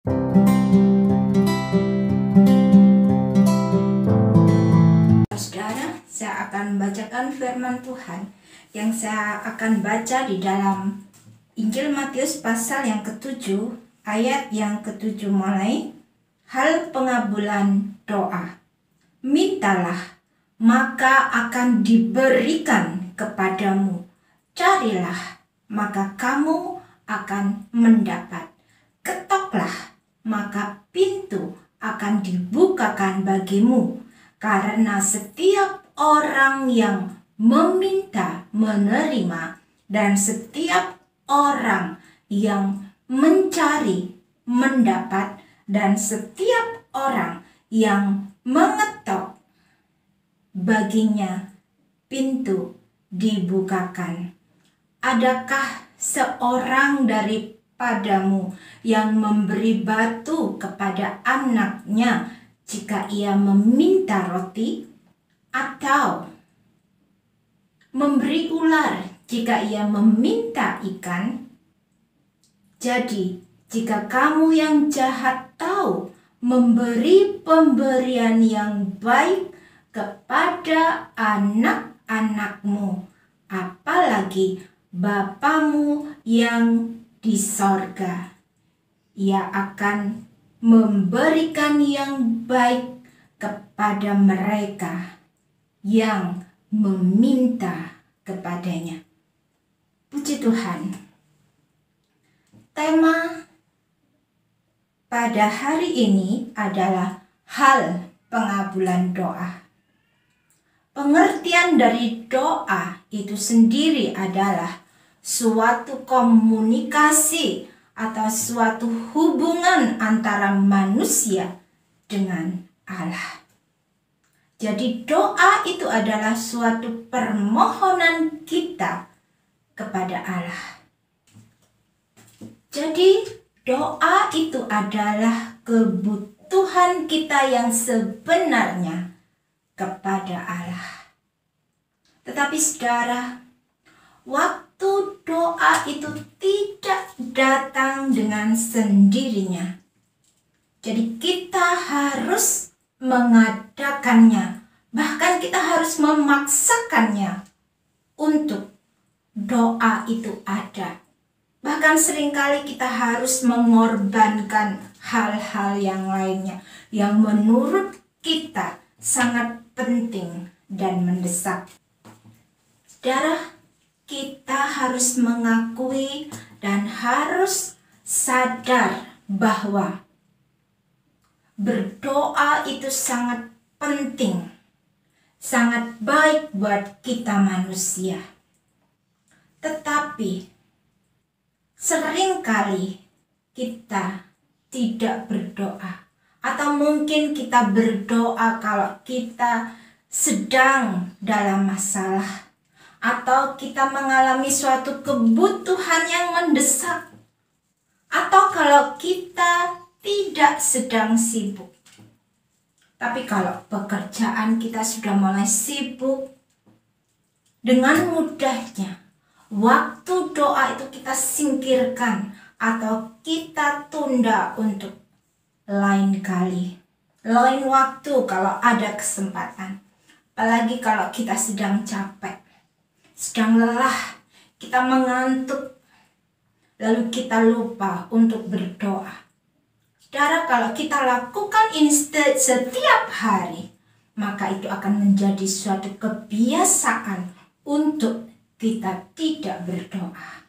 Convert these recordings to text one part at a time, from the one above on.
Saudara, saya akan membacakan firman Tuhan yang saya akan baca di dalam Injil Matius pasal yang ke-7 ayat yang ke-7 mulai. Hal pengabulan doa. Mintalah, maka akan diberikan kepadamu. Carilah, maka kamu akan mendapat. Ketoklah, maka pintu akan dibukakan bagimu. Karena setiap orang yang meminta menerima, dan setiap orang yang mencari mendapat, dan setiap orang yang mengetok baginya pintu dibukakan. Adakah seorang daripadamu yang memberi batu kepada anaknya jika ia meminta roti, atau memberi ular jika ia meminta ikan? Jadi, jika kamu yang jahat tahu memberi pemberian yang baik kepada anak-anakmu, apalagi Bapamu yang di sorga, Ia akan memberikan yang baik kepada mereka yang meminta kepadanya. Puji Tuhan. Tema pada hari ini adalah hal pengabulan doa. Pengertian dari doa itu sendiri adalah suatu komunikasi atau suatu hubungan antara manusia dengan Allah. Jadi doa itu adalah suatu permohonan kita kepada Allah. Jadi doa itu adalah kebutuhan kita yang sebenarnya kepada Allah. Tetapi saudara, waktu doa itu tidak datang dengan sendirinya. Jadi kita harus mengadakannya, bahkan kita harus memaksakannya untuk doa itu ada. Bahkan seringkali kita harus mengorbankan hal-hal yang lainnya yang menurut kita sangat penting dan mendesak. Saudara, kita harus mengakui dan harus sadar bahwa berdoa itu sangat penting, sangat baik buat kita manusia. Tetapi seringkali kita tidak berdoa, atau mungkin kita berdoa kalau kita sedang dalam masalah, atau kita mengalami suatu kebutuhan yang mendesak, atau kalau kita tidak sedang sibuk. Tapi kalau pekerjaan kita sudah mulai sibuk, dengan mudahnya waktu doa itu kita singkirkan atau kita tunda untuk lain kali, lain waktu kalau ada kesempatan. Apalagi kalau kita sedang capek, sedang lelah, kita mengantuk, lalu kita lupa untuk berdoa. Saudara, kalau kita lakukan ini setiap hari, maka itu akan menjadi suatu kebiasaan untuk kita tidak berdoa.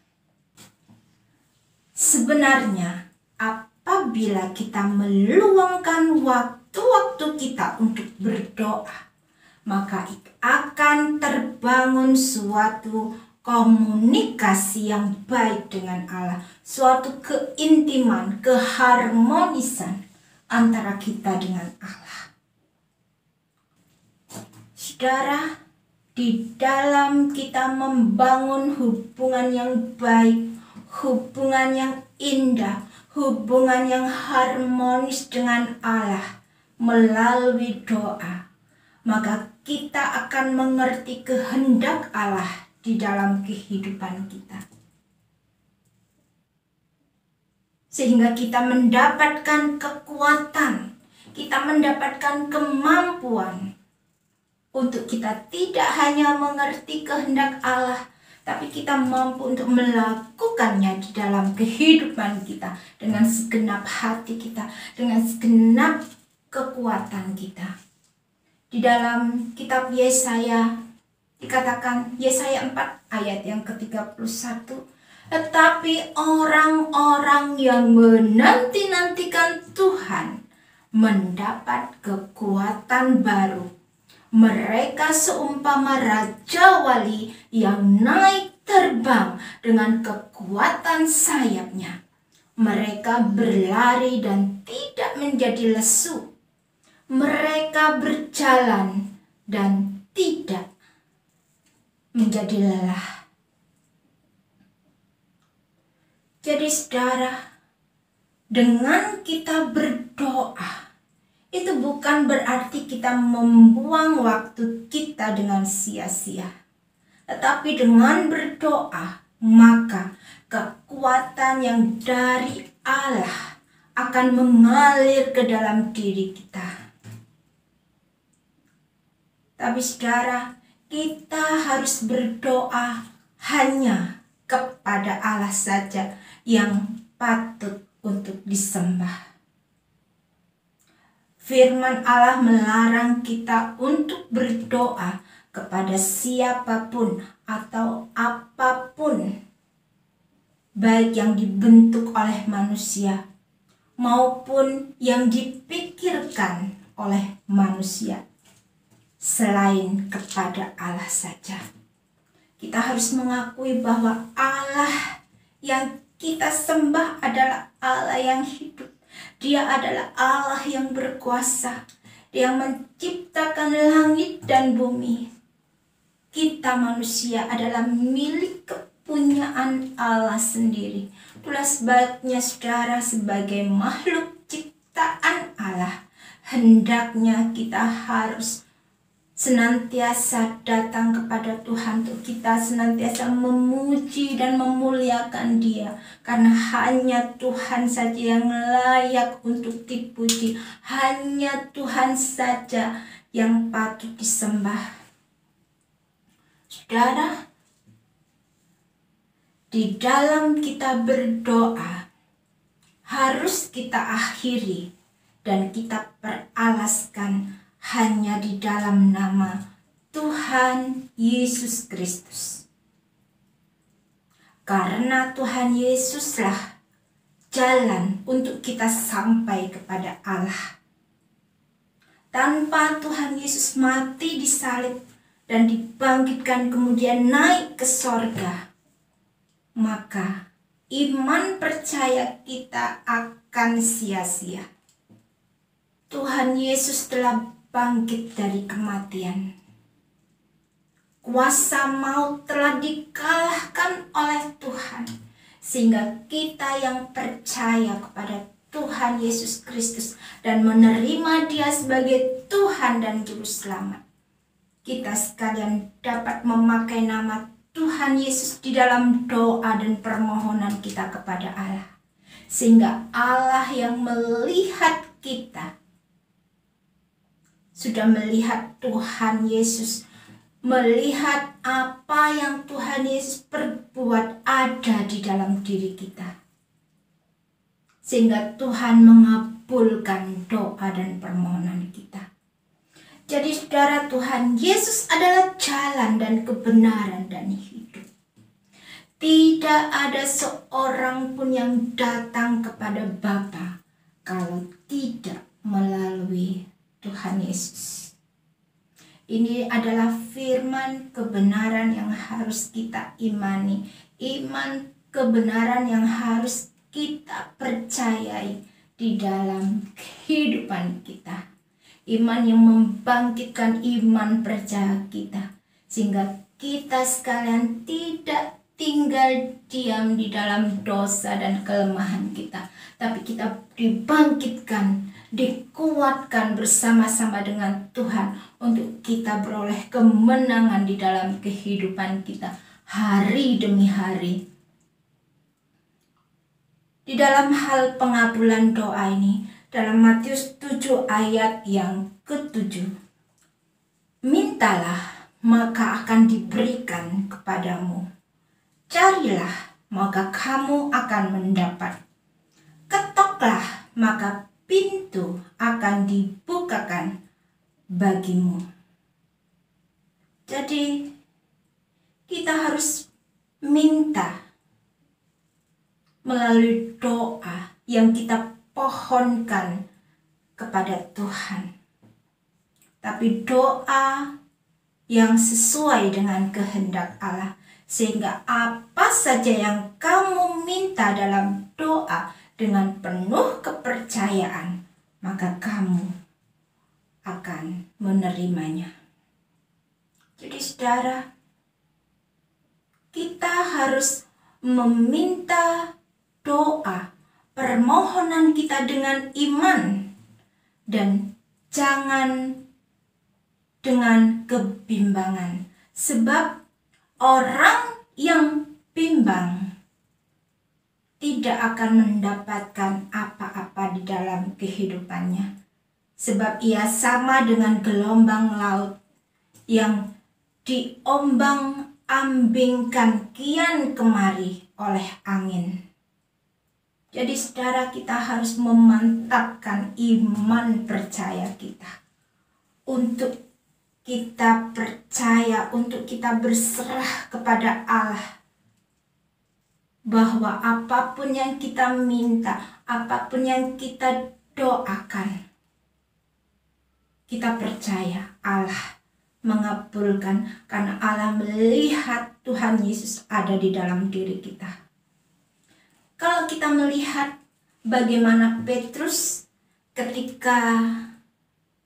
Sebenarnya, apabila kita meluangkan waktu-waktu kita untuk berdoa, maka akan terbangun suatu komunikasi yang baik dengan Allah, suatu keintiman, keharmonisan antara kita dengan Allah. Saudara, di dalam kita membangun hubungan yang baik, hubungan yang indah, hubungan yang harmonis dengan Allah melalui doa, maka kita akan mengerti kehendak Allah di dalam kehidupan kita. sehingga kita mendapatkan kekuatan, kita mendapatkan kemampuan untuk kita tidak hanya mengerti kehendak Allah, tapi kita mampu untuk melakukannya di dalam kehidupan kita dengan segenap hati kita, dengan segenap kekuatan kita. Di dalam kitab Yesaya dikatakan, Yesaya 4 ayat yang ke-31, tetapi orang-orang yang menanti-nantikan Tuhan mendapat kekuatan baru. Mereka seumpama raja wali yang naik terbang dengan kekuatan sayapnya. Mereka berlari dan tidak menjadi lesu. Mereka berjalan dan tidak menjadi lelah. Jadi saudara, dengan kita berdoa, itu bukan berarti kita membuang waktu kita dengan sia-sia. Tetapi dengan berdoa, maka kekuatan yang dari Allah akan mengalir ke dalam diri kita. Tapi saudara, kita harus berdoa hanya kepada Allah saja yang patut untuk disembah. Firman Allah melarang kita untuk berdoa kepada siapapun atau apapun, baik yang dibentuk oleh manusia maupun yang dipikirkan oleh manusia, selain kepada Allah saja. Kita harus mengakui bahwa Allah yang kita sembah adalah Allah yang hidup. Dia adalah Allah yang berkuasa. Dia menciptakan langit dan bumi. Kita manusia adalah milik kepunyaan Allah sendiri. Itulah sebabnya saudara, sebagai makhluk ciptaan Allah, hendaknya kita harus senantiasa datang kepada Tuhan, untuk kita senantiasa memuji dan memuliakan Dia, karena hanya Tuhan saja yang layak untuk dipuji, hanya Tuhan saja yang patut disembah. Saudara, di dalam kita berdoa harus kita akhiri dan kita peralaskan hanya di dalam nama Tuhan Yesus Kristus. Karena Tuhan Yesuslah jalan untuk kita sampai kepada Allah. Tanpa Tuhan Yesus mati di salib dan dibangkitkan kemudian naik ke sorga, maka iman percaya kita akan sia-sia. Tuhan Yesus telah bangkit dari kematian. Kuasa maut telah dikalahkan oleh Tuhan, sehingga kita yang percaya kepada Tuhan Yesus Kristus dan menerima Dia sebagai Tuhan dan Juru Selamat, kita sekalian dapat memakai nama Tuhan Yesus di dalam doa dan permohonan kita kepada Allah, sehingga Allah yang melihat kita sudah melihat Tuhan Yesus, melihat apa yang Tuhan Yesus perbuat ada di dalam diri kita, sehingga Tuhan mengabulkan doa dan permohonan kita. Jadi saudara, Tuhan Yesus adalah jalan dan kebenaran dan hidup. Tidak ada seorang pun yang datang kepada Bapa kalau tidak melalui Tuhan Yesus. Ini adalah firman kebenaran yang harus kita imani, iman kebenaran yang harus kita percayai di dalam kehidupan kita. Iman yang membangkitkan iman percaya kita, sehingga kita sekalian tidak tinggal diam di dalam dosa dan kelemahan kita, tapi kita dibangkitkan, dikuatkan bersama-sama dengan Tuhan untuk kita beroleh kemenangan di dalam kehidupan kita hari demi hari. Di dalam hal pengabulan doa ini, dalam Matius 7 ayat yang ke-7, mintalah maka akan diberikan kepadamu. Carilah maka kamu akan mendapat. Ketoklah maka pintu akan dibukakan bagimu. Jadi kita harus minta melalui doa yang kita pohonkan kepada Tuhan. Tapi doa yang sesuai dengan kehendak Allah, sehingga apa saja yang kamu minta dalam doa dengan penuh kepercayaan, maka kamu akan menerimanya. Jadi saudara, kita harus meminta doa, permohonan kita dengan iman, dan jangan dengan kebimbangan. Sebab orang yang bimbang tidak akan mendapatkan apa-apa di dalam kehidupannya. Sebab ia sama dengan gelombang laut yang diombang-ambingkan kian kemari oleh angin. Jadi saudara, kita harus memantapkan iman percaya kita. Untuk kita percaya, untuk kita berserah kepada Allah. Bahwa apapun yang kita minta, apapun yang kita doakan, kita percaya Allah mengabulkan, karena Allah melihat Tuhan Yesus ada di dalam diri kita. Kalau kita melihat bagaimana Petrus ketika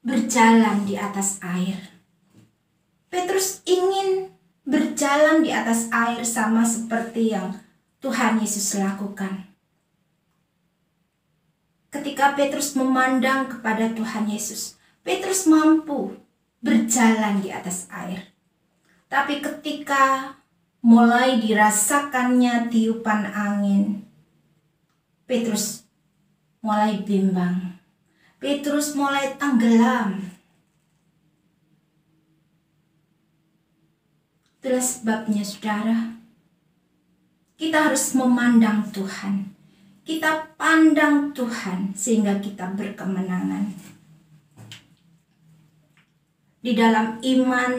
berjalan di atas air. Petrus ingin berjalan di atas air sama seperti yang Tuhan Yesus lakukan. Ketika Petrus memandang kepada Tuhan Yesus, Petrus mampu berjalan di atas air. Tapi ketika mulai dirasakannya tiupan angin, Petrus mulai bimbang. Petrus mulai tenggelam. Itulah sebabnya saudara, kita harus memandang Tuhan. Kita pandang Tuhan sehingga kita berkemenangan. Di dalam iman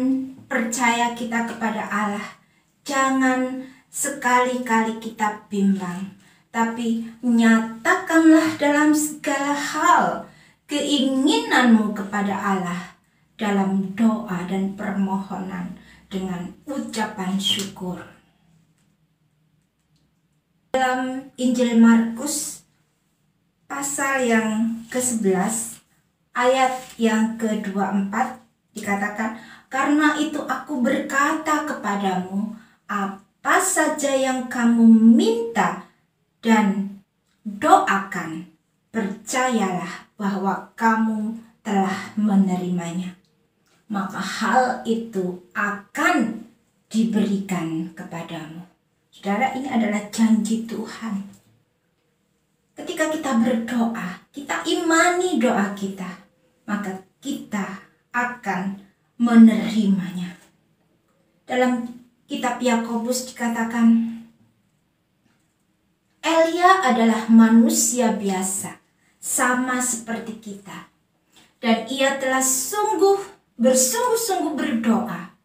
percaya kita kepada Allah, jangan sekali-kali kita bimbang. Tapi nyatakanlah dalam segala hal keinginanmu kepada Allah dalam doa dan permohonan dengan ucapan syukur. Dalam Injil Markus pasal yang ke-11 ayat yang ke-24 dikatakan, karena itu aku berkata kepadamu, apa saja yang kamu minta dan doakan, percayalah bahwa kamu telah menerimanya, maka hal itu akan diberikan kepadamu. Saudara, ini adalah janji Tuhan. Ketika kita berdoa, kita imani doa kita, maka kita akan menerimanya. Dalam kitab Yakobus dikatakan, Elia adalah manusia biasa, sama seperti kita. Dan ia telah bersungguh-sungguh berdoa,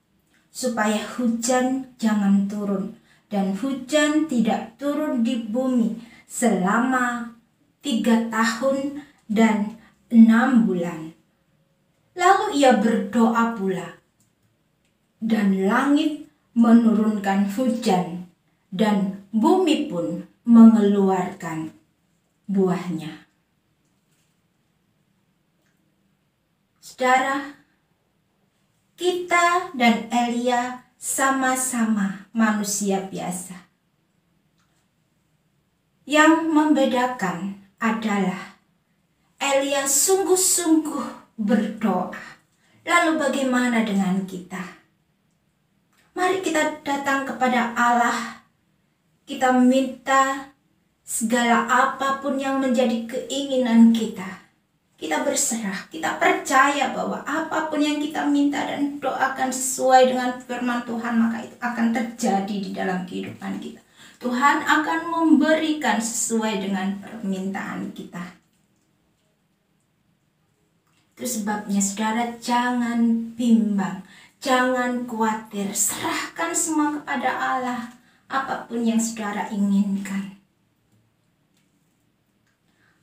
supaya hujan jangan turun, dan hujan tidak turun di bumi selama 3 tahun dan 6 bulan. Lalu ia berdoa pula, dan langit menurunkan hujan, dan bumi pun mengeluarkan buahnya. Saudara, kita dan Elia sama-sama manusia biasa. Yang membedakan adalah Elia sungguh-sungguh berdoa. Lalu bagaimana dengan kita? Mari kita datang kepada Allah. Kita minta segala apapun yang menjadi keinginan kita, kita berserah, kita percaya bahwa apapun yang kita minta dan doakan sesuai dengan firman Tuhan, maka itu akan terjadi di dalam kehidupan kita. Tuhan akan memberikan sesuai dengan permintaan kita. Itu sebabnya saudara jangan bimbang, jangan khawatir, serahkan semua kepada Allah, apapun yang saudara inginkan.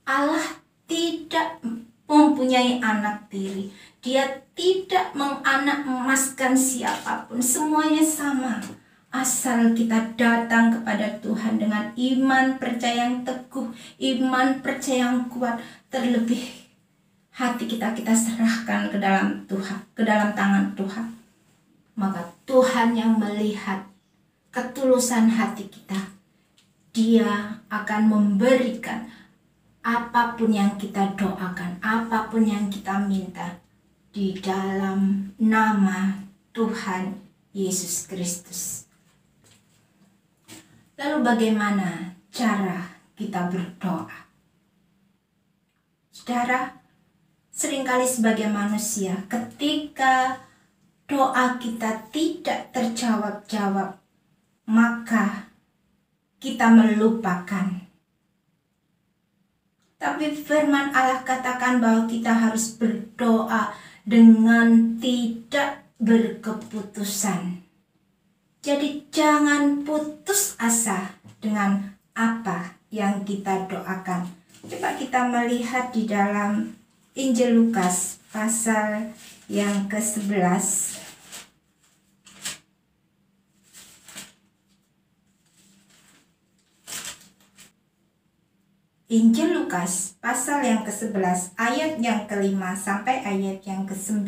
Allah tidak mempunyai anak tiri. Dia tidak menganak emaskan siapapun. Semuanya sama. Asal kita datang kepada Tuhan dengan iman percaya yang teguh, iman percaya yang kuat, terlebih hati kita serahkan ke dalam Tuhan, ke dalam tangan Tuhan. Maka Tuhan yang melihat ketulusan hati kita, Dia akan memberikan apapun yang kita doakan, apapun yang kita minta di dalam nama Tuhan Yesus Kristus. Lalu bagaimana cara kita berdoa? Saudara, seringkali sebagai manusia, ketika doa kita tidak terjawab-jawab, maka kita melupakan. Tapi firman Allah katakan bahwa kita harus berdoa dengan tidak berkeputusan. Jadi jangan putus asa dengan apa yang kita doakan. Coba kita melihat di dalam Injil Lukas pasal yang ke-11. Injil Lukas pasal yang ke-11 ayat yang ke-5 sampai ayat yang ke-9.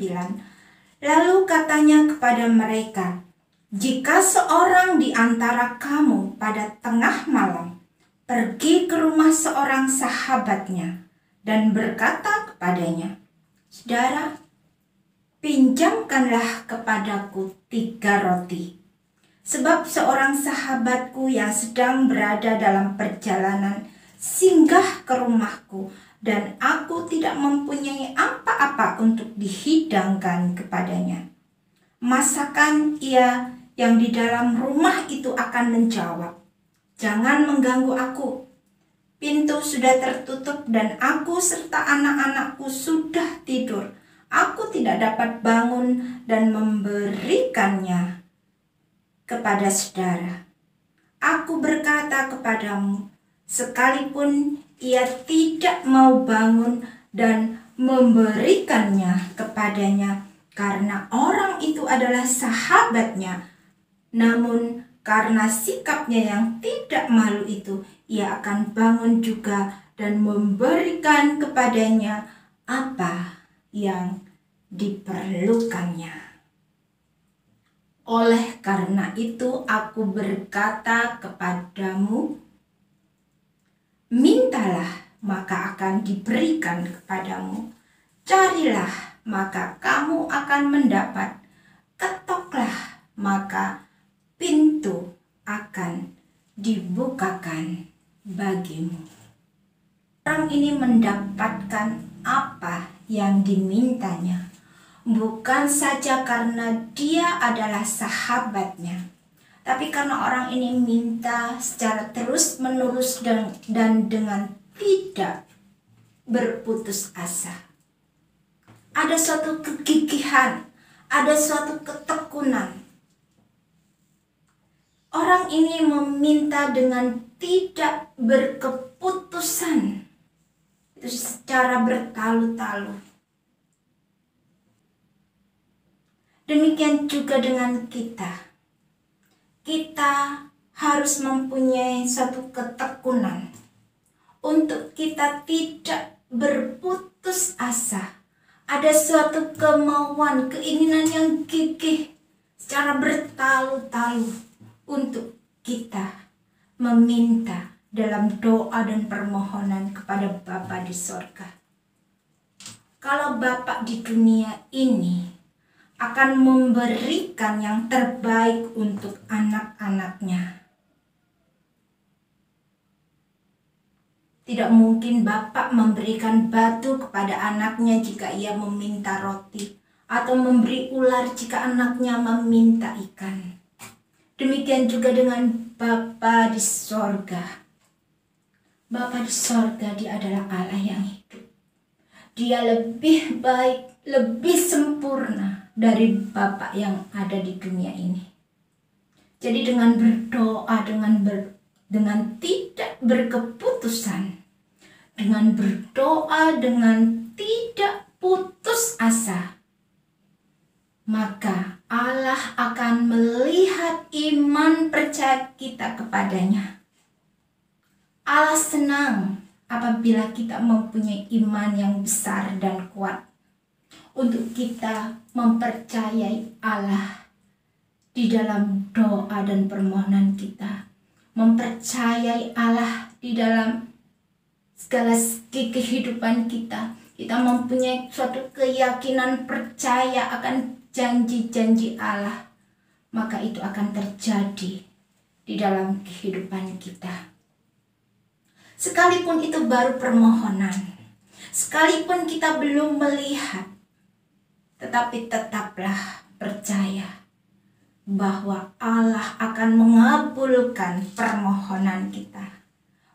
Lalu katanya kepada mereka, jika seorang di antara kamu pada tengah malam pergi ke rumah seorang sahabatnya dan berkata kepadanya, saudara, pinjamkanlah kepadaku 3 roti. Sebab seorang sahabatku yang sedang berada dalam perjalanan singgah ke rumahku dan aku tidak mempunyai apa-apa untuk dihidangkan kepadanya. Masakan ia yang di dalam rumah itu akan menjawab, jangan mengganggu aku. Pintu sudah tertutup dan aku serta anak-anakku sudah tidur. Aku tidak dapat bangun dan memberikannya kepada saudara. Aku berkata kepadamu, sekalipun ia tidak mau bangun dan memberikannya kepadanya karena orang itu adalah sahabatnya, namun karena sikapnya yang tidak malu itu, ia akan bangun juga dan memberikan kepadanya apa yang diperlukannya. Oleh karena itu aku berkata kepadamu, mintalah maka akan diberikan kepadamu, carilah maka kamu akan mendapat, ketoklah maka pintu akan dibukakan bagimu. Orang ini mendapatkan apa yang dimintanya, bukan saja karena dia adalah sahabatnya, tapi karena orang ini minta secara terus-menerus dan dengan tidak berputus asa. Ada suatu kegigihan, ada suatu ketekunan. Orang ini meminta dengan tidak berkeputusan, itu secara bertalu-talu. Demikian juga dengan kita. Kita harus mempunyai satu ketekunan untuk kita tidak berputus asa. Ada suatu kemauan, keinginan yang gigih secara bertalu-talu untuk kita meminta dalam doa dan permohonan kepada Bapa di sorga. Kalau Bapa di dunia ini akan memberikan yang terbaik untuk anak-anaknya, Tidak mungkin bapak memberikan batu kepada anaknya jika ia meminta roti, atau memberi ular jika anaknya meminta ikan. Demikian juga dengan Bapa di sorga. Bapa di sorga, Dia adalah Allah yang hidup. Dia lebih baik, lebih sempurna dari Bapa yang ada di dunia ini. Jadi dengan berdoa, dengan tidak berkeputusan, dengan berdoa, dengan tidak putus asa, maka Allah akan melihat iman percaya kita kepadanya. Allah senang apabila kita mempunyai iman yang besar dan kuat untuk kita mempercayai Allah di dalam doa dan permohonan kita, mempercayai Allah di dalam segala segi kehidupan kita. Kita mempunyai suatu keyakinan percaya akan janji-janji Allah, maka itu akan terjadi di dalam kehidupan kita. Sekalipun itu baru permohonan, sekalipun kita belum melihat, tetapi tetaplah percaya bahwa Allah akan mengabulkan permohonan kita.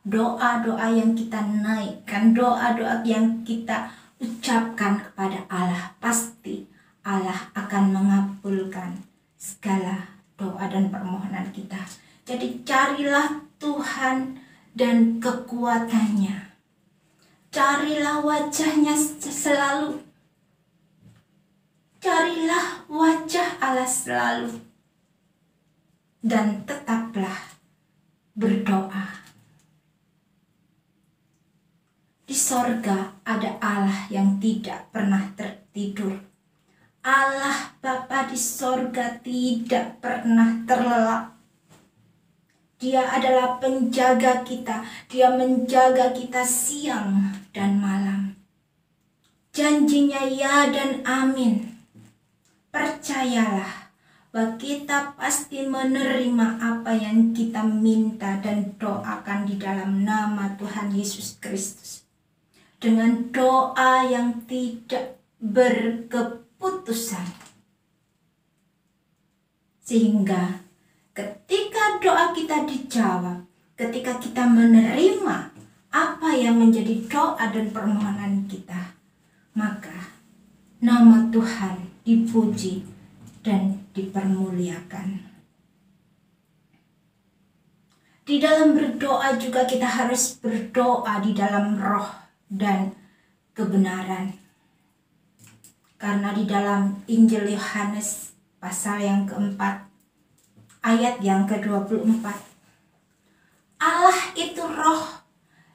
Doa-doa yang kita naikkan, doa-doa yang kita ucapkan kepada Allah, pasti Allah akan mengabulkan segala doa dan permohonan kita. Jadi carilah Tuhan dan kekuatannya. Carilah wajahnya selalu. Carilah wajah Allah selalu. Dan tetaplah berdoa. Di sorga ada Allah yang tidak pernah tertidur. Allah Bapa di sorga tidak pernah terlelap. Dia adalah penjaga kita. Dia menjaga kita siang dan malam. Janjinya ya dan amin. Percayalah bahwa kita pasti menerima apa yang kita minta dan doakan di dalam nama Tuhan Yesus Kristus. Dengan doa yang tidak berkeputusan. Sehingga ketika doa kita dijawab, ketika kita menerima apa yang menjadi doa dan permohonan kita, maka nama Tuhan dipuji dan dipermuliakan. Di dalam berdoa juga kita harus berdoa di dalam roh dan kebenaran. Karena di dalam Injil Yohanes pasal yang keempat, ayat yang ke-24, Allah itu roh,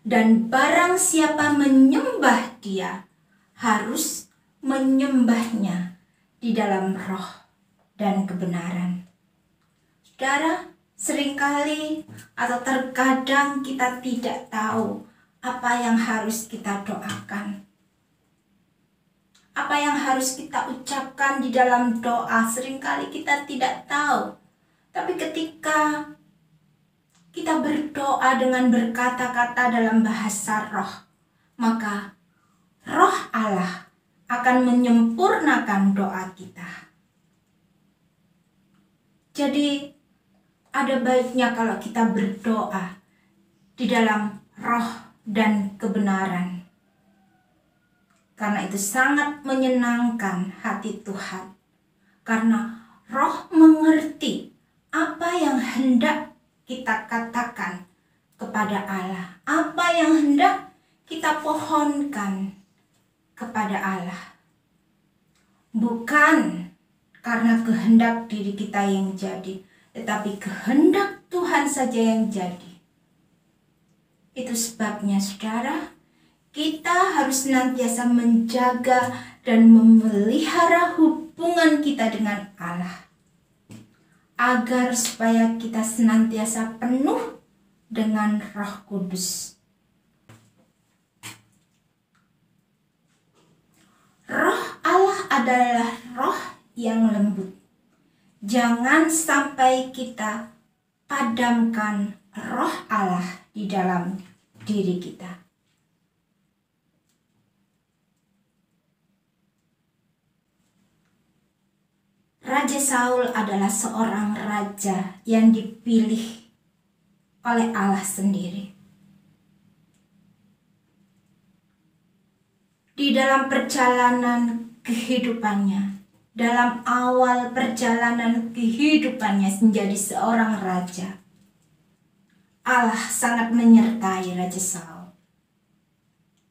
dan barang siapa menyembah Dia harus menyembahnya di dalam roh dan kebenaran. Saudara, seringkali atau terkadang kita tidak tahu apa yang harus kita doakan, apa yang harus kita ucapkan di dalam doa. Seringkali kita tidak tahu. Tapi ketika kita berdoa dengan berkata-kata dalam bahasa roh, maka roh Allah akan menyempurnakan doa kita. Jadi ada baiknya kalau kita berdoa di dalam roh dan kebenaran. Karena itu sangat menyenangkan hati Tuhan. Karena roh mengerti apa yang hendak kita katakan kepada Allah. Apa yang hendak kita pohonkan kepada Allah. Bukan karena kehendak diri kita yang jadi, tetapi kehendak Tuhan saja yang jadi. Itu sebabnya saudara, kita harus senantiasa menjaga dan memelihara hubungan kita dengan Allah. Agar supaya kita senantiasa penuh dengan Roh Kudus. Roh Allah adalah roh yang lembut. Jangan sampai kita padamkan roh Allah di dalam diri kita. Raja Saul adalah seorang raja yang dipilih oleh Allah sendiri. Di dalam perjalanan kehidupannya, dalam awal perjalanan kehidupannya menjadi seorang raja, Allah sangat menyertai Raja Saul.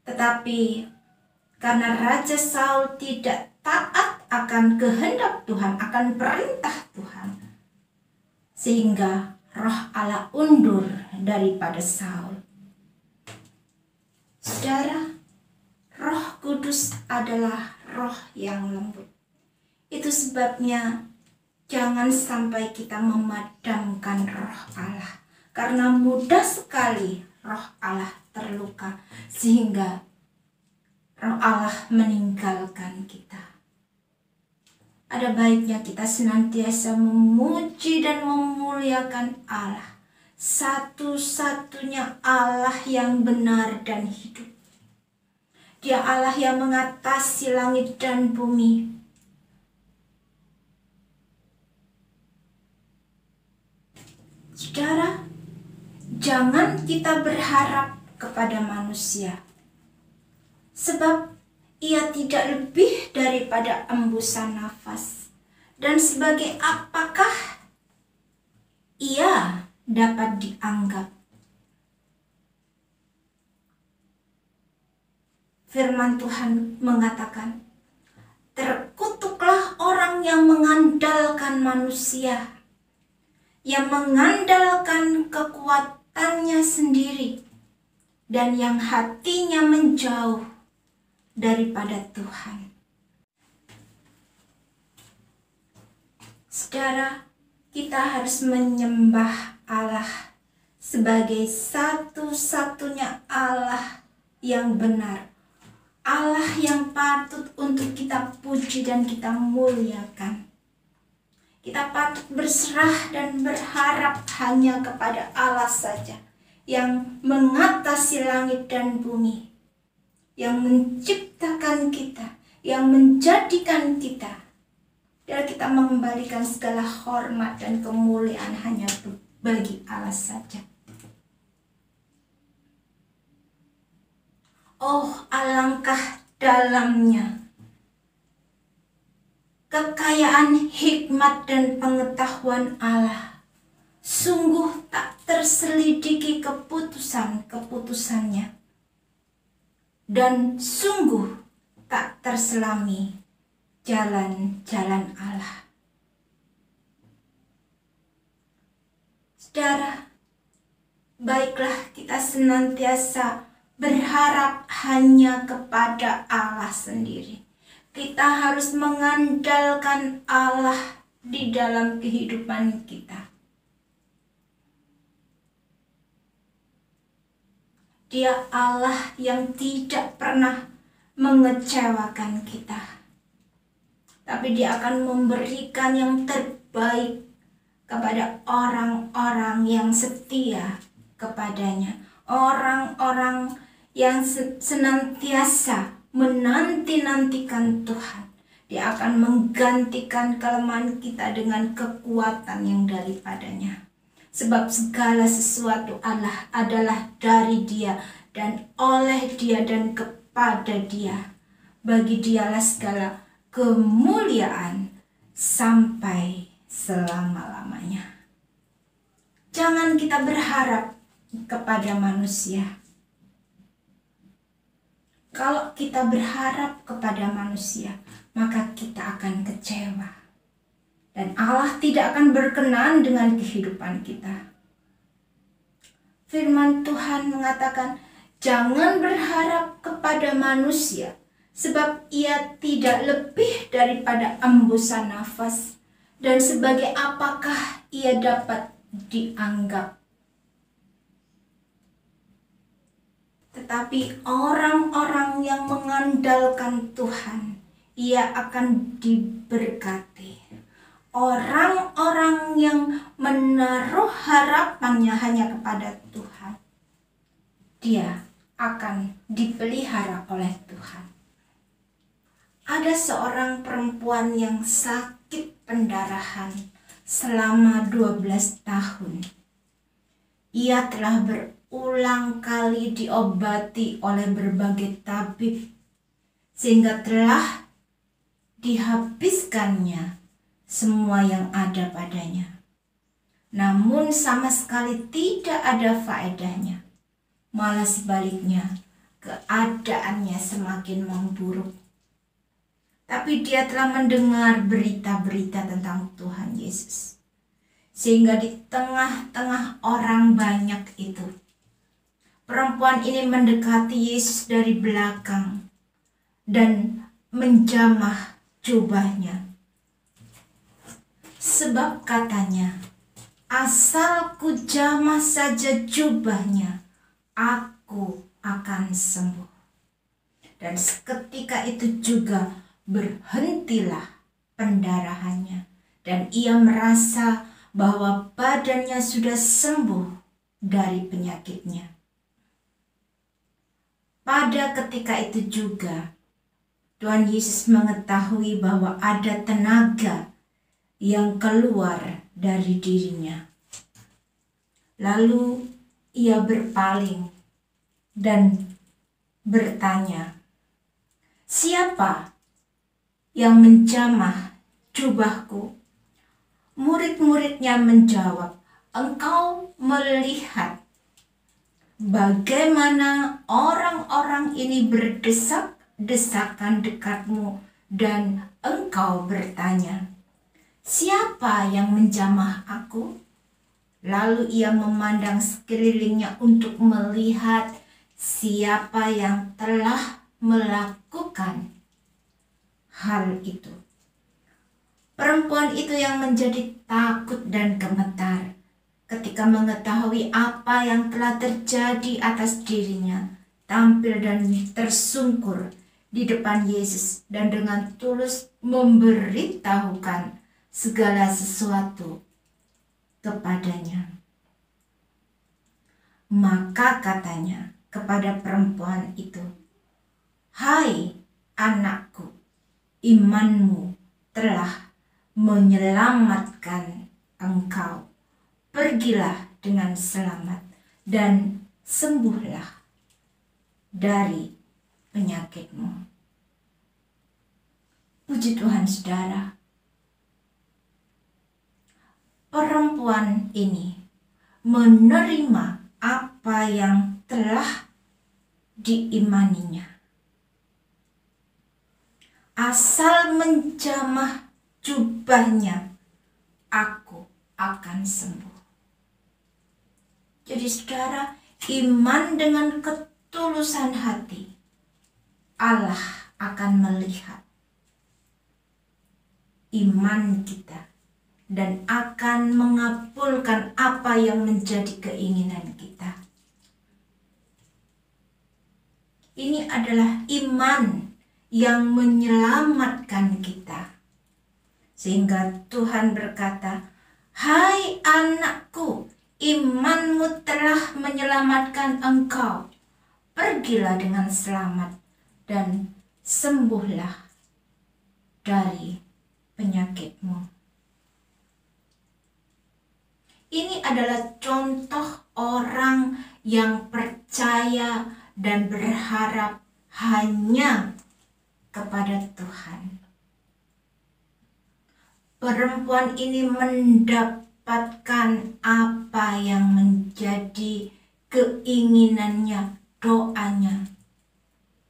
Tetapi karena Raja Saul tidak taat akan kehendak Tuhan, akan perintah Tuhan, sehingga roh Allah undur daripada Saul. Saudara, Roh Kudus adalah roh yang lembut. Itu sebabnya jangan sampai kita memadamkan roh Allah, karena mudah sekali roh Allah terluka sehingga roh Allah meninggalkan kita. Ada baiknya kita senantiasa memuji dan memuliakan Allah, satu-satunya Allah yang benar dan hidup. Dia Allah yang mengatasi langit dan bumi. Saudara, jangan kita berharap kepada manusia, sebab ia tidak lebih daripada embusan nafas. Dan sebagai apakah ia dapat dianggap? Firman Tuhan mengatakan, terkutuklah orang yang mengandalkan manusia, yang mengandalkan kekuatannya sendiri, dan yang hatinya menjauh daripada Tuhan. Saudara, kita harus menyembah Allah sebagai satu-satunya Allah yang benar, Allah yang patut untuk kita puji dan kita muliakan. Kita patut berserah dan berharap hanya kepada Allah saja, yang mengatasi langit dan bumi, yang menciptakan kita, yang menjadikan kita. Dan kita mengembalikan segala hormat dan kemuliaan hanya bagi Allah saja. Oh, alangkah dalamnya kekayaan hikmat dan pengetahuan Allah. Sungguh tak terselidiki keputusan-keputusannya, dan sungguh tak terselami jalan-jalan Allah. Saudara, baiklah kita senantiasa berharap hanya kepada Allah sendiri. Kita harus mengandalkan Allah di dalam kehidupan kita. Dia Allah yang tidak pernah mengecewakan kita, tapi Dia akan memberikan yang terbaik kepada orang-orang yang setia kepadanya, orang-orang yang senantiasa menanti-nantikan Tuhan. Dia akan menggantikan kelemahan kita dengan kekuatan yang daripadanya. Sebab segala sesuatu Allah adalah dari Dia dan oleh Dia dan kepada Dia. Bagi Dialah segala kemuliaan sampai selama-lamanya. Jangan kita berharap kepada manusia. Kalau kita berharap kepada manusia, maka kita akan kecewa. Dan Allah tidak akan berkenan dengan kehidupan kita. Firman Tuhan mengatakan, jangan berharap kepada manusia, sebab ia tidak lebih daripada embusan nafas. Dan sebagai apakah ia dapat dianggap? Tetapi orang-orang yang mengandalkan Tuhan, ia akan diberkati. Orang-orang yang menaruh harapannya hanya kepada Tuhan, dia akan dipelihara oleh Tuhan. Ada seorang perempuan yang sakit sakit pendarahan selama 12 tahun. Ia telah berulang kali diobati oleh berbagai tabib, sehingga telah dihabiskannya semua yang ada padanya. Namun sama sekali tidak ada faedahnya. Malah sebaliknya, keadaannya semakin memburuk. Tapi dia telah mendengar berita-berita tentang Tuhan Yesus. Sehingga di tengah-tengah orang banyak itu, perempuan ini mendekati Yesus dari belakang dan menjamah jubahnya. Sebab katanya, asal ku jamah saja jubahnya, aku akan sembuh. Dan seketika itu juga berhentilah pendarahannya, dan ia merasa bahwa badannya sudah sembuh dari penyakitnya. Pada ketika itu juga Tuhan Yesus mengetahui bahwa ada tenaga yang keluar dari dirinya. Lalu ia berpaling dan bertanya, "Siapa yang menjamah jubahku?" Murid-muridnya menjawab, "Engkau melihat bagaimana orang-orang ini berdesak-desakan dekatmu, dan engkau bertanya, 'Siapa yang menjamah aku?'" Lalu ia memandang sekelilingnya untuk melihat siapa yang telah melakukan hal itu. Perempuan itu yang menjadi takut dan gemetar ketika mengetahui apa yang telah terjadi atas dirinya, tampil dan tersungkur di depan Yesus dan dengan tulus memberitahukan segala sesuatu kepadanya. Maka katanya kepada perempuan itu, "Hai anakku, imanmu telah menyelamatkan engkau. Pergilah dengan selamat dan sembuhlah dari penyakitmu." Puji Tuhan, saudara. Perempuan ini menerima apa yang telah diimaninya. Asal menjamah jubahnya, aku akan sembuh. Jadi saudara, iman dengan ketulusan hati, Allah akan melihat iman kita dan akan mengabulkan apa yang menjadi keinginan kita. Ini adalah iman yang menyelamatkan kita. Sehingga Tuhan berkata, "Hai anakku, imanmu telah menyelamatkan engkau. Pergilah dengan selamat dan sembuhlah dari penyakitmu." Ini adalah contoh orang yang percaya dan berharap hanya kepada Tuhan. Perempuan ini mendapatkan apa yang menjadi keinginannya, doanya,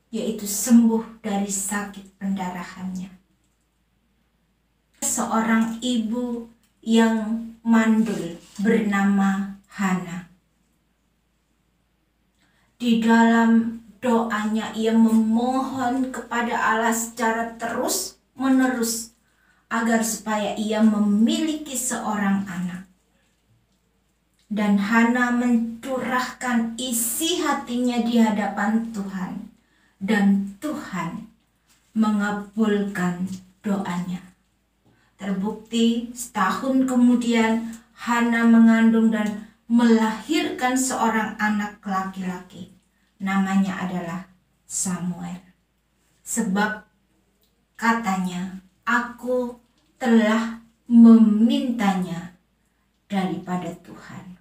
yaitu sembuh dari sakit pendarahannya. Seorang ibu yang mandul bernama Hana. Di dalam doanya ia memohon kepada Allah secara terus-menerus agar supaya ia memiliki seorang anak. Dan Hana mencurahkan isi hatinya di hadapan Tuhan, dan Tuhan mengabulkan doanya. Terbukti setahun kemudian Hana mengandung dan melahirkan seorang anak laki-laki. Namanya adalah Samuel. Sebab katanya, "Aku telah memintanya daripada Tuhan.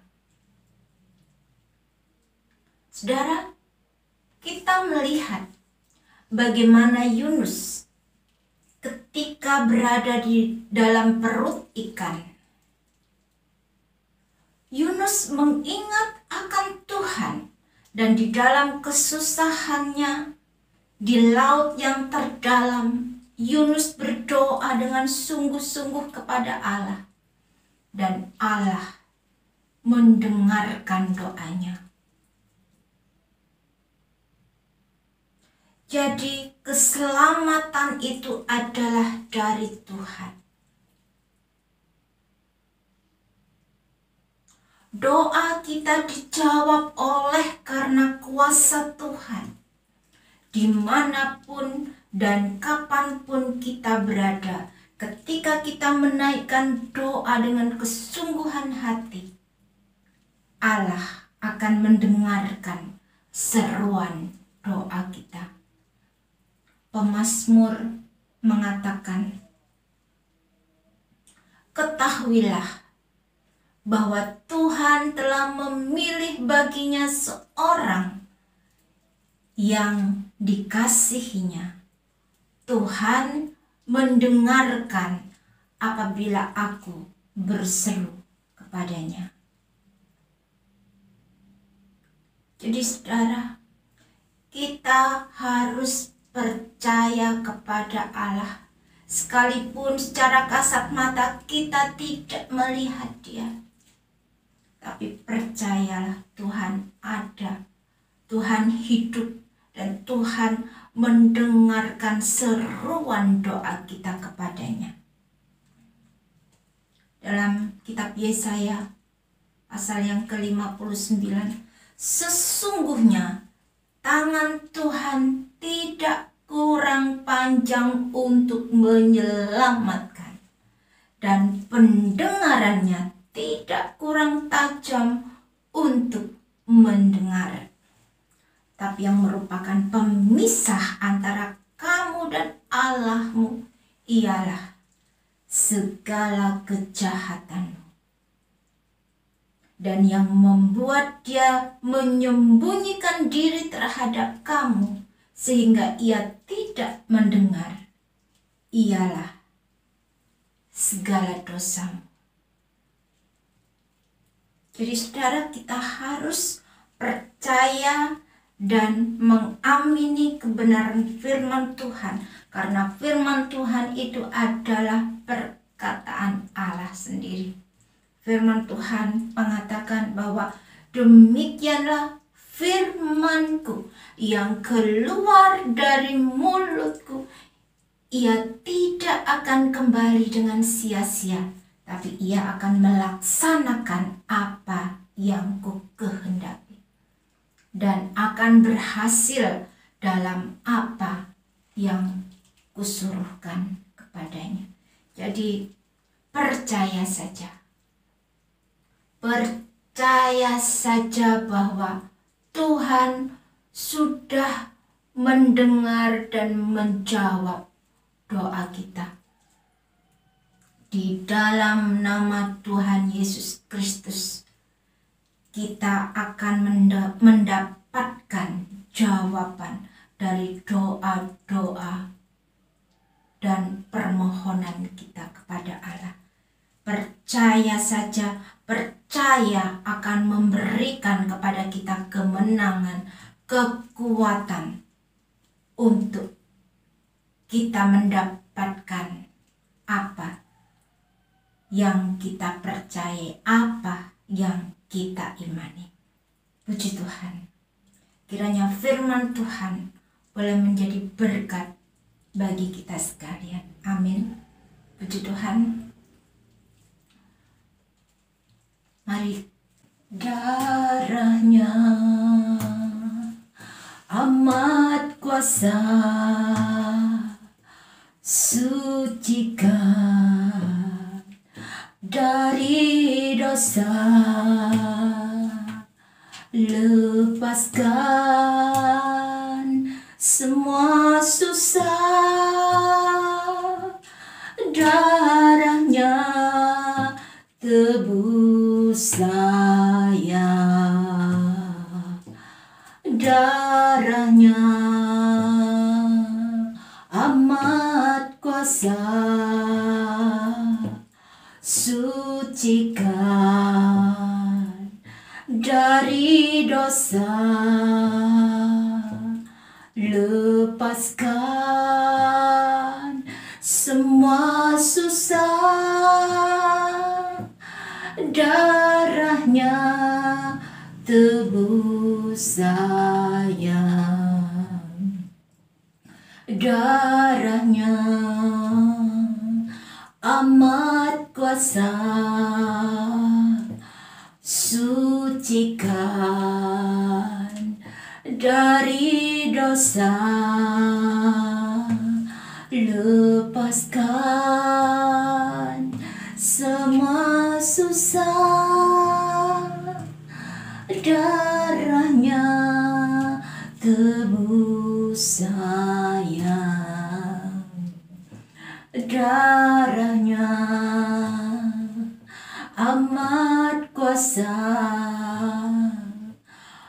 Saudara, kita melihat bagaimana Yunus ketika berada di dalam perut ikan. Yunus mengingat akan Tuhan, dan di dalam kesusahannya di laut yang terdalam, Yunus berdoa dengan sungguh-sungguh kepada Allah, dan Allah mendengarkan doanya. Jadi keselamatan itu adalah dari Tuhan. Doa kita dijawab oleh karena kuasa Tuhan. Dimanapun dan kapanpun kita berada, ketika kita menaikkan doa dengan kesungguhan hati, Allah akan mendengarkan seruan doa kita. Pemazmur mengatakan, ketahuilah bahwa Tuhan telah memilih baginya seorang yang dikasihinya. Tuhan mendengarkan apabila aku berseru kepadanya. Jadi saudara, kita harus percaya kepada Allah. Sekalipun secara kasat mata kita tidak melihat Dia, tapi percayalah Tuhan ada, Tuhan hidup, dan Tuhan mendengarkan seruan doa kita kepadanya. Dalam kitab Yesaya pasal yang ke-59, sesungguhnya tangan Tuhan tidak kurang panjang untuk menyelamatkan, dan pendengarannya tidak kurang tajam untuk mendengar. Tapi yang merupakan pemisah antara kamu dan Allahmu ialah segala kejahatanmu, dan yang membuat dia menyembunyikan diri terhadap kamu sehingga ia tidak mendengar ialah segala dosamu. Jadi saudara, kita harus percaya dan mengamini kebenaran firman Tuhan, karena firman Tuhan itu adalah perkataan Allah sendiri. Firman Tuhan mengatakan bahwa demikianlah firman-Ku yang keluar dari mulutku, ia tidak akan kembali dengan sia-sia, tapi ia akan melaksanakan apa yang Ku kehendaki, dan akan berhasil dalam apa yang Kusuruhkan kepadanya. Jadi percaya saja. Percaya saja bahwa Tuhan sudah mendengar dan menjawab doa kita. Di dalam nama Tuhan Yesus Kristus, kita akan mendapatkan jawaban dari doa-doa dan permohonan kita kepada Allah. Percaya saja, percaya akan memberikan kepada kita kemenangan, kekuatan untuk kita mendapatkan apa yang kita percaya, apa yang kita imani. Puji Tuhan, kiranya firman Tuhan boleh menjadi berkat bagi kita sekalian. Amin. Puji Tuhan. Mari. Darahnya amat kuasa, sucikan dari dosa, lepaskan semua susah. sucikan dari dosa, lepaskan semua susah, darahnya tebus sayang, darahnya amat kuasa, sucikan dari dosa, lepaskan semua susah, darahnya tebus sayang, darahnya amat kuasa,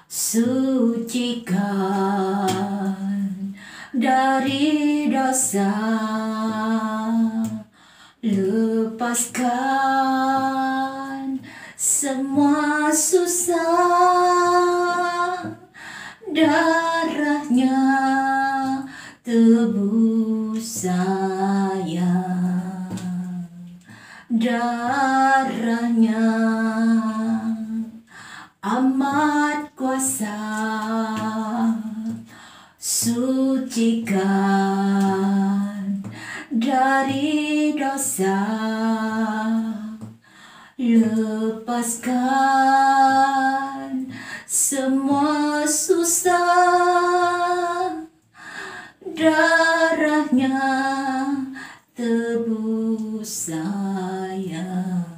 sucikan dari dosa, lepaskan semua susah, darahnya tebus sayang, darahnya amat kuasa, sucikan dari dosa, lepaskan semua susah, darahnya tebus sayang.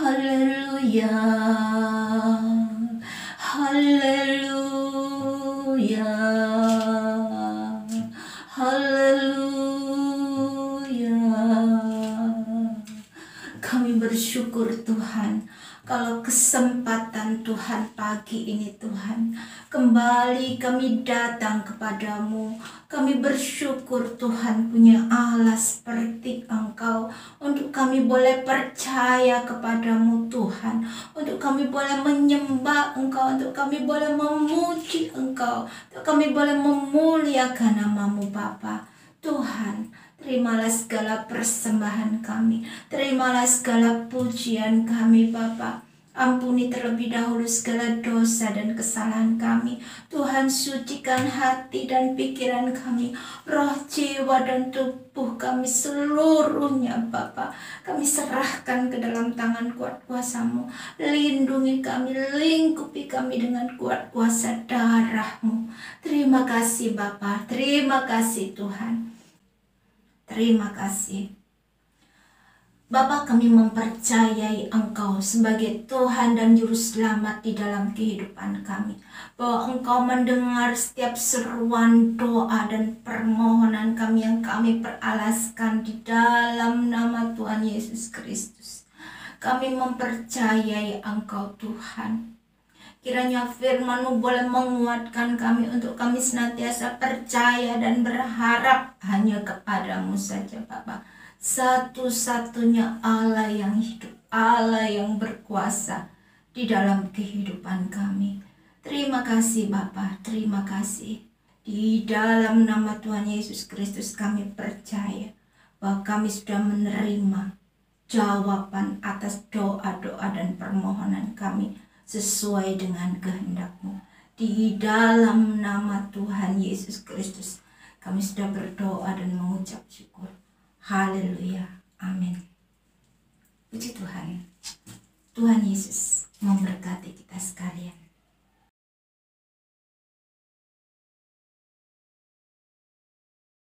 Haleluya, haleluya, haleluya. Kami bersyukur Tuhan, kalau kesempatan Tuhan pagi ini Tuhan, kembali kami datang kepadamu. Kami bersyukur Tuhan punya Allah seperti Engkau, untuk kami boleh percaya kepadamu Tuhan, untuk kami boleh menyembah Engkau, untuk kami boleh memuji Engkau, untuk kami boleh memuliakan namamu Bapa. Tuhan, terimalah segala persembahan kami, terimalah segala pujian kami Bapa. Ampuni terlebih dahulu segala dosa dan kesalahan kami. Tuhan, sucikan hati dan pikiran kami, roh, jiwa, dan tubuh kami seluruhnya Bapa. Kami serahkan ke dalam tangan kuat kuasa-Mu. Lindungi kami, lingkupi kami dengan kuat kuasa darah-Mu. Terima kasih Bapa, terima kasih Tuhan. Terima kasih. Bapa, kami mempercayai Engkau sebagai Tuhan dan Juru Selamat di dalam kehidupan kami. Bahwa Engkau mendengar setiap seruan doa dan permohonan kami yang kami peralaskan di dalam nama Tuhan Yesus Kristus. Kami mempercayai Engkau Tuhan. Kiranya firman-Mu boleh menguatkan kami untuk kami senantiasa percaya dan berharap hanya kepada-Mu saja Bapa. Satu-satunya Allah yang hidup, Allah yang berkuasa di dalam kehidupan kami. Terima kasih Bapa, terima kasih. Di dalam nama Tuhan Yesus Kristus kami percaya bahwa kami sudah menerima jawaban atas doa-doa dan permohonan kami sesuai dengan kehendak-Mu. Di dalam nama Tuhan Yesus Kristus kami sudah berdoa dan mengucap syukur. Haleluya, amin. Puji Tuhan. Tuhan Yesus memberkati kita sekalian.